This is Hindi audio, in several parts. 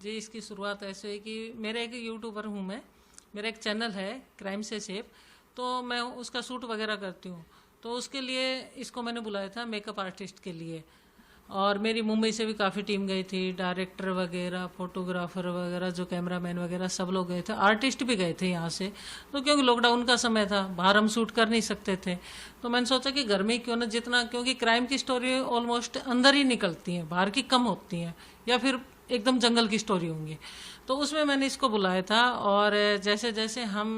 जी, इसकी शुरुआत ऐसे हुई कि मेरा एक यूट्यूबर हूँ मैं। मेरा एक चैनल है क्राइम से सेफ, तो मैं उसका शूट वगैरह करती हूँ। तो उसके लिए इसको मैंने बुलाया था मेकअप आर्टिस्ट के लिए। और मेरी मुंबई से भी काफ़ी टीम गई थी, डायरेक्टर वगैरह, फोटोग्राफर वगैरह, जो कैमरामैन वगैरह सब लोग गए थे, आर्टिस्ट भी गए थे यहाँ से। तो क्योंकि लॉकडाउन का समय था, बाहर हम शूट कर नहीं सकते थे, तो मैंने सोचा कि घर में ही क्यों ना, जितना, क्योंकि क्राइम की स्टोरी ऑलमोस्ट अंदर ही निकलती हैं, बाहर की कम होती हैं, या फिर एकदम जंगल की स्टोरी होंगी। तो उसमें मैंने इसको बुलाया था। और जैसे जैसे हम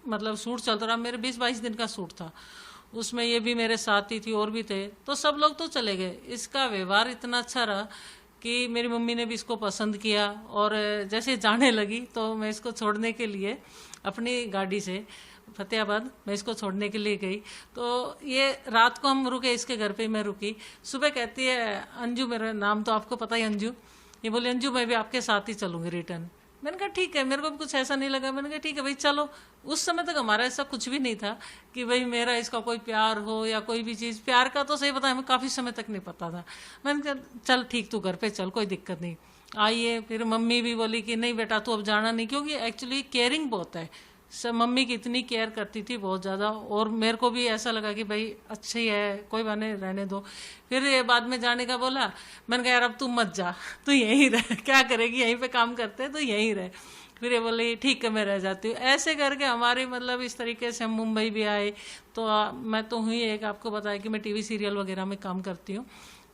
मतलब शूट चलता रहा, मेरे 20-22 दिन का शूट था, उसमें ये भी मेरे साथ ही थी और भी थे, तो सब लोग तो चले गए। इसका व्यवहार इतना अच्छा रहा कि मेरी मम्मी ने भी इसको पसंद किया। और जैसे जाने लगी तो मैं इसको छोड़ने के लिए अपनी गाड़ी से फतेहाबाद मैं इसको छोड़ने के लिए गई। तो ये रात को हम रुके, इसके घर पे मैं रुकी। सुबह कहती है, अंजू, मेरा नाम तो आपको पता ही, अंजू, ये बोले अंजू मैं भी आपके साथ ही चलूंगी रिटर्न। मैंने कहा ठीक है, मेरे को भी कुछ ऐसा नहीं लगा। मैंने कहा ठीक है भाई चलो। उस समय तक हमारा ऐसा कुछ भी नहीं था कि भाई मेरा इसका कोई प्यार हो या कोई भी चीज़। प्यार का तो सही पता, हमें काफ़ी समय तक नहीं पता था। मैंने कहा चल ठीक, तू घर पे चल, कोई दिक्कत नहीं। आइए, फिर मम्मी भी बोली कि नहीं बेटा तू अब जाना नहीं, क्योंकि एक्चुअली केयरिंग बहुत है। सब मम्मी की इतनी केयर करती थी, बहुत ज़्यादा। और मेरे को भी ऐसा लगा कि भाई अच्छी ही है, कोई बने रहने दो। फिर ये बाद में जाने का बोला। मैंने कहा यार अब तू मत जा, तू यहीं रह, क्या करेगी, यहीं पे काम करते हैं तो यहीं रह। फिर ये बोले ठीक है मैं रह जाती हूँ। ऐसे करके हमारी मतलब इस तरीके से हम मुंबई भी आए। तो मैं तो हुई एक, आपको बताया कि मैं टीवी सीरियल वगैरह में काम करती हूँ,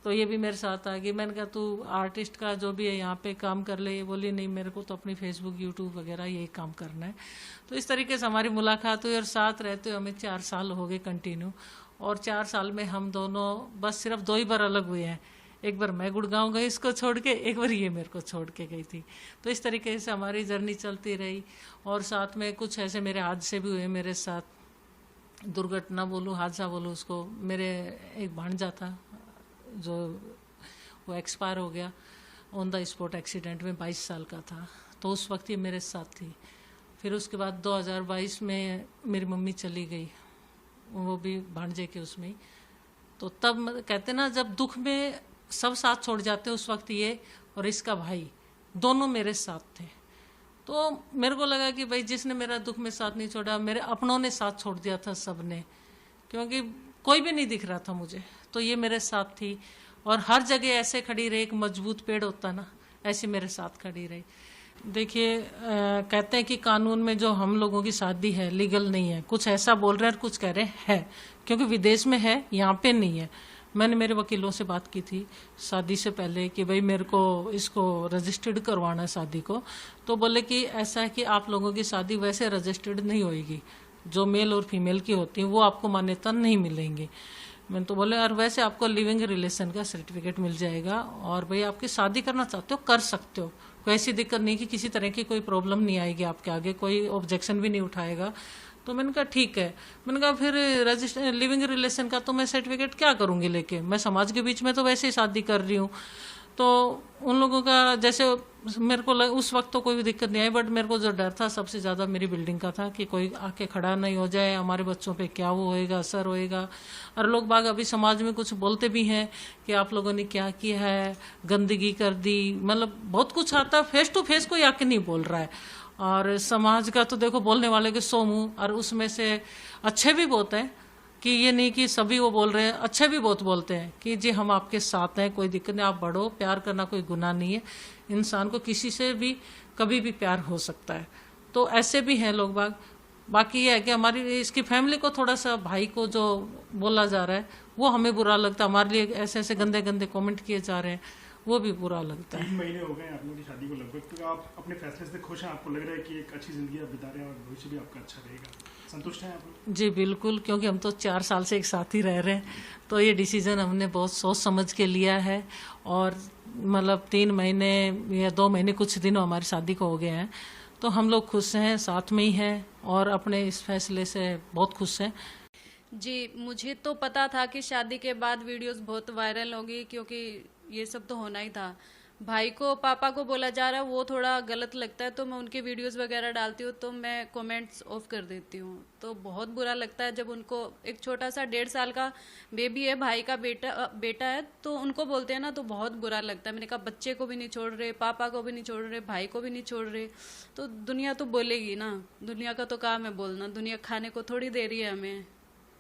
तो ये भी मेरे साथ आ गई। मैंने कहा तू आर्टिस्ट का जो भी है यहाँ पे काम कर ले। ये बोली नहीं, मेरे को तो अपनी फेसबुक यूट्यूब वगैरह यही काम करना है। तो इस तरीके से हमारी मुलाकात हुई और साथ रहते हुए हमें 4 साल हो गए कंटिन्यू। और 4 साल में हम दोनों बस सिर्फ 2 ही बार अलग हुए हैं। एक बार मैं गुड़गांव गई इसको छोड़ के, एक बार ये मेरे को छोड़ के गई थी। तो इस तरीके से हमारी जर्नी चलती रही। और साथ में कुछ ऐसे मेरे हादसे भी हुए मेरे साथ, दुर्घटना बोलूँ हादसा बोलूँ उसको। मेरे एक भांजा था जो वो एक्सपायर हो गया ऑन द स्पॉट एक्सीडेंट में, 22 साल का था। तो उस वक्त ये मेरे साथ थी। फिर उसके बाद 2022 में मेरी मम्मी चली गई, वो भी भांजे के उसमें ही। तो तब कहते ना, जब दुख में सब साथ छोड़ जाते हैं, उस वक्त ये और इसका भाई दोनों मेरे साथ थे। तो मेरे को लगा कि भाई जिसने मेरा दुख में साथ नहीं छोड़ा, मेरे अपनों ने साथ छोड़ दिया था सबने, क्योंकि कोई भी नहीं दिख रहा था मुझे। तो ये मेरे साथ थी और हर जगह ऐसे खड़ी रही, एक मजबूत पेड़ होता ना, ऐसे मेरे साथ खड़ी रही। देखिए कहते हैं कि कानून में जो हम लोगों की शादी है लीगल नहीं है, कुछ ऐसा बोल रहे हैं और कुछ कह रहे हैं, क्योंकि विदेश में है, यहाँ पे नहीं है। मैंने मेरे वकीलों से बात की थी शादी से पहले कि भाई मेरे को इसको रजिस्टर्ड करवाना है शादी को। तो बोले कि ऐसा है कि आप लोगों की शादी वैसे रजिस्टर्ड नहीं होएगी, जो मेल और फीमेल की होती है वो आपको मान्यता नहीं मिलेंगी। मैंने तो बोले और वैसे आपको लिविंग रिलेशन का सर्टिफिकेट मिल जाएगा, और भाई आपकी शादी करना चाहते हो कर सकते हो, कोई ऐसी दिक्कत नहीं कि किसी तरह की कोई प्रॉब्लम नहीं आएगी आपके आगे, कोई ऑब्जेक्शन भी नहीं उठाएगा। तो मैंने कहा ठीक है। मैंने कहा फिर रजिस्टर लिविंग रिलेशन का तो मैं सर्टिफिकेट क्या करूंगी लेके, मैं समाज के बीच में तो वैसे ही शादी कर रही हूँ। तो उन लोगों का जैसे मेरे को उस वक्त तो कोई भी दिक्कत नहीं आई, बट मेरे को जो डर था सबसे ज़्यादा मेरी बिल्डिंग का था कि कोई आके खड़ा नहीं हो जाए, हमारे बच्चों पे क्या वो होएगा, असर होएगा। और लोग बाग अभी समाज में कुछ बोलते भी हैं कि आप लोगों ने क्या किया है, गंदगी कर दी, मतलब बहुत कुछ आता। फेस टू फेस कोई आके नहीं बोल रहा है। और समाज का तो देखो बोलने वाले के 100 मुँह, और उसमें से अच्छे भी बहुत हैं, कि ये नहीं कि सभी वो बोल रहे हैं, अच्छे भी बहुत बोलते हैं कि जी हम आपके साथ हैं, कोई दिक्कत नहीं, आप बढ़ो, प्यार करना कोई गुनाह नहीं है, इंसान को किसी से भी कभी भी प्यार हो सकता है। तो ऐसे भी हैं लोग बाग। बाकी ये है कि हमारी इसकी फैमिली को थोड़ा सा, भाई को जो बोला जा रहा है वो हमें बुरा लगता है, हमारे लिए ऐसे ऐसे गंदे गंदे कमेंट किए जा रहे हैं, वो भी बुरा लगता है। 3 महीने हो गए आप लोगों की शादी को लगभग, तो आप अपने फैसले से खुश हैं? आपको लग रहा है कि एक अच्छी जिंदगी आप बिता रहे हैं और भविष्य भी आपका अच्छा रहेगा, संतुष्ट हैं आप? जी बिल्कुल, क्योंकि हम तो 4 साल से एक साथ ही रह रहे हैं, तो ये डिसीजन हमने बहुत सोच समझ के लिया है। और मतलब 3 महीने या 2 महीने कुछ दिन हमारी शादी को हो गए हैं, तो हम लोग खुश हैं, साथ में ही हैं और अपने इस फैसले से बहुत खुश हैं। जी, मुझे तो पता था कि शादी के बाद वीडियोस बहुत वायरल होगी, क्योंकि ये सब तो होना ही था। भाई को पापा को बोला जा रहा है वो थोड़ा गलत लगता है, तो मैं उनके वीडियोस वगैरह डालती हूँ तो मैं कमेंट्स ऑफ कर देती हूँ। तो बहुत बुरा लगता है जब उनको, एक छोटा सा 1.5 साल का बेबी है, भाई का बेटा है, तो उनको बोलते हैं ना तो बहुत बुरा लगता है। मैंने कहा बच्चे को भी नहीं छोड़ रहे, पापा को भी नहीं छोड़ रहे, भाई को भी नहीं छोड़ रहे, तो दुनिया तो बोलेगी ना, दुनिया का तो काम है बोलना, दुनिया खाने को थोड़ी दे रही है हमें।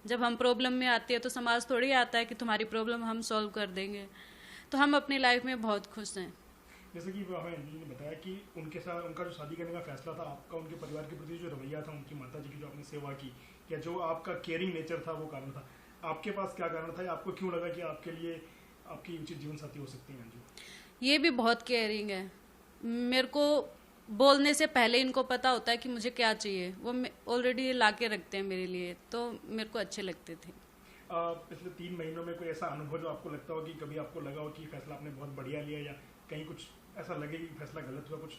जब हम प्रॉब्लम में आती है तो समाज थोड़ी आता है कि तुम्हारी प्रॉब्लम हम सॉल्व कर देंगे। तो हम अपनी लाइफ में बहुत खुश हैं। जैसे कि हमें अंजलि ने बताया कि उनके साथ उनका जो शादी करने का फैसला था, आपका उनके परिवार के प्रति जो रवैया था, उनकी माता जी की जो आपने सेवा की, या जो आपका केयरिंग नेचर था, वो कारण था। आपके पास क्या कारण था, आपको क्यों लगा कि आपके लिए आपकी उचित जीवन साथी हो सकती हैं अंजू? ये भी बहुत केयरिंग है। मेरे को बोलने से पहले इनको पता होता है कि मुझे क्या चाहिए, वो ऑलरेडी ला के रखते हैं मेरे लिए, तो मेरे को अच्छे लगते थे। पिछले 3 महीनों में कोई ऐसा अनुभव जो आपको लगता हो कि कभी आपको लगा हो कि फैसला आपने बहुत बढ़िया लिया, या कहीं कुछ ऐसा लगे कि फैसला गलत हुआ कुछ?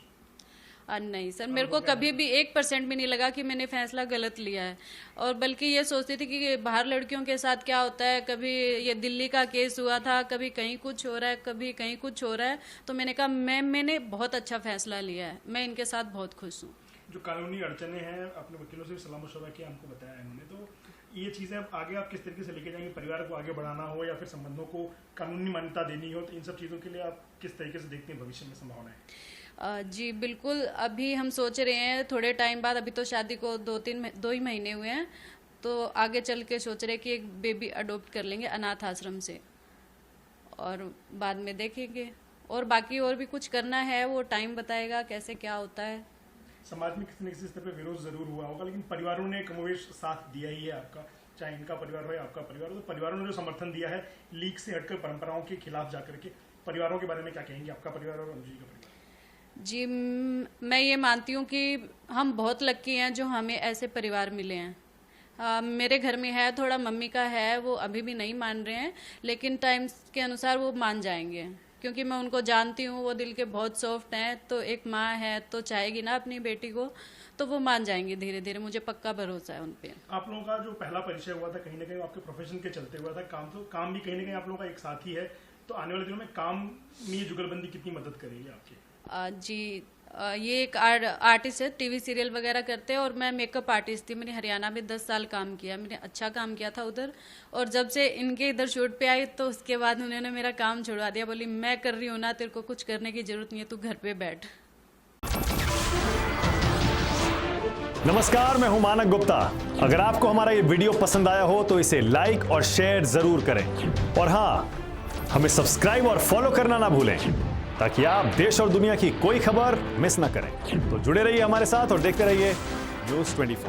नहीं सर, मेरे को कभी भी 1% भी नहीं लगा कि मैंने फैसला गलत लिया है। और बल्कि ये सोचती थी कि बाहर लड़कियों के साथ क्या होता है, कभी ये दिल्ली का केस हुआ था, कभी कहीं कुछ हो रहा है, कभी कहीं कुछ हो रहा है, तो मैंने कहा मैंने बहुत अच्छा फैसला लिया है, मैं इनके साथ बहुत खुश हूँ। जो कानूनी अड़चने हैं, अपने वकीलों से भी सलाह मशवरा किया, हमको बताया इन्होंने, तो ये चीज़ें अब आगे आप किस तरीके से लेके जाएंगे? परिवार को आगे बढ़ाना हो या फिर संबंधों को कानूनी मान्यता देनी हो, तो इन सब चीज़ों के लिए आप किस तरीके से देखते हैं भविष्य में संभावनाएं? जी बिल्कुल, अभी हम सोच रहे हैं थोड़े टाइम बाद, अभी तो शादी को 2 ही महीने हुए हैं, तो आगे चल के सोच रहे हैं कि एक बेबी अडॉप्ट कर लेंगे अनाथ आश्रम से, और बाद में देखेंगे। और बाकी और भी कुछ करना है, वो टाइम बताएगा कैसे क्या होता है। समाज में किसी न किसी स्तर पर विरोध जरूर हुआ होगा, लेकिन परिवारों ने कमोवेश साथ दिया ही है आपका, चाहे इनका परिवार हो या आपका परिवार हो। तो परिवारों ने जो समर्थन दिया है, लीग से हटकर परंपराओं के खिलाफ जाकर के, परिवारों के बारे में क्या कहेंगे, आपका परिवार और अंजू जी का परिवार? जी मैं ये मानती हूँ कि हम बहुत लक्की हैं जो हमें ऐसे परिवार मिले हैं। मेरे घर में है थोड़ा, मम्मी का है, वो अभी भी नहीं मान रहे हैं, लेकिन टाइम्स के अनुसार वो मान जाएंगे, क्योंकि मैं उनको जानती हूँ, वो दिल के बहुत सॉफ्ट हैं। तो एक माँ है तो चाहेगी ना अपनी बेटी को, तो वो मान जाएंगे धीरे धीरे, मुझे पक्का भरोसा है उन पे। आप लोगों का जो पहला परिचय हुआ था, कहीं ना कहीं आपके प्रोफेशन के चलते हुआ था, काम भी कहीं ना कहीं आप लोगों का एक साथ ही है, तो आने वाले दिनों में काम में जुगलबंदी कितनी मदद करेगी आपकी? जी ये एक आर्टिस्ट है, टीवी सीरियल वगैरह करते हैं, और मैं मेकअप आर्टिस्ट थी। मैंने हरियाणा में 10 साल काम किया, मैंने अच्छा काम किया था उधर, और जब से इनके इधर शूट पे आई तो उसके बाद उन्होंने मेरा काम छुड़वा दिया, बोली मैं कर रही हूँ ना, तेरे को कुछ करने की जरूरत नहीं है, तू घर पे बैठ। नमस्कार, मैं हूं मानक गुप्ता। अगर आपको हमारा ये वीडियो पसंद आया हो तो इसे लाइक और शेयर जरूर करें, और हाँ, हमें सब्सक्राइब और फॉलो करना ना भूलें, ताकि आप देश और दुनिया की कोई खबर मिस ना करें। तो जुड़े रहिए हमारे साथ और देखते रहिए News 24।